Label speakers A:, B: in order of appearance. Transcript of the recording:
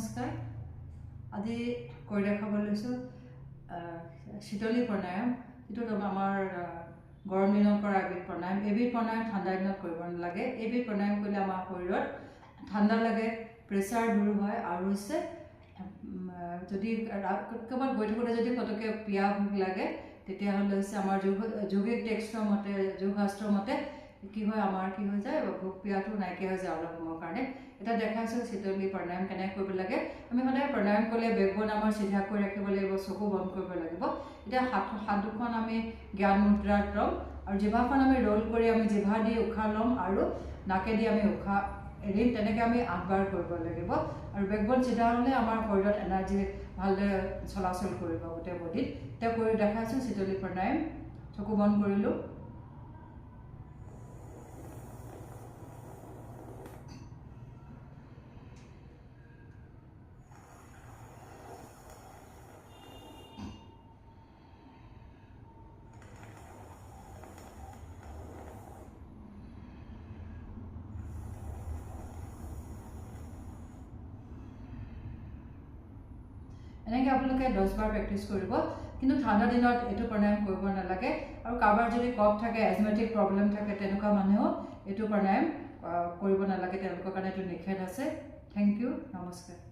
A: নমস্কাৰ আজি কৰি দেখাবলৈ লৈছোঁ শীতলী প্ৰণায়াম যিটো আমাৰ গৰম দিনত কৰা এবিধ প্ৰণায়াম এবিধ প্ৰণায়াম ঠাণ্ডা দিনত কৰিব নালাগে এবিধ প্ৰণায়াম কৰিলে আমাৰ শৰীৰত ঠাণ্ডা লাগে প্ৰেছাৰ দূৰ হয় আৰু হৈছে যদি ক'ৰবাত গৈ থাকোঁতে যদি পটককৈ পিয়া ভোক লাগে তেতিয়াহ'লে হৈছে আমাৰ যোগিক টেক্সটৰ মতে যোগশাস্ত্ৰৰ মতে কি হয় আমাৰ কি হৈ যায় ভোক পিয়াটো নাইকিয়া হৈ যায় অলপ সময়ৰ কাৰণে এটা দেখাইছোঁ শীতলী প্ৰণায়াম কেনেকৈ কৰিব লাগে আমি সদায় প্ৰণায়াম কৰিলে বেকবন আমাৰ চিধা কৰি ৰাখিব লাগিব চকু বন্ধ কৰিব লাগিব এতিয়া হাত দুখন আমি জ্ঞান মুদ্ৰাত ল'ম আৰু জিভাখন আমি ৰোল কৰি আমি জিভা দি উশাহ ল'ম আৰু নাকেদি আমি উশাহ এৰিম তেনেকৈ আমি 8 বাৰ কৰিব লাগিব আৰু বেকবন চিধা হ'লে আমাৰ শৰীৰত এনাৰ্জি ভালদৰে চলাচল কৰিব গোটেই বডিত এতিয়া কৰি দেখাইছোঁ শীতলী প্ৰণায়াম চকু বন্ধ কৰিলোঁ এনেকৈ আপোনালোকে 10 বাৰ প্ৰেক্টিছ কৰিব কিন্তু ঠাণ্ডা দিনত এইটো প্ৰণায়াম কৰিব নালাগে আৰু কাৰোবাৰ যদি কফ থাকে এজমেটিক প্ৰব্লেম থাকে তেনেকুৱা মানুহেও এইটো প্ৰণায়াম কৰিব নালাগে তেওঁলোকৰ কাৰণে এইটো নিষেধ আছে থেংক ইউ নমস্কাৰ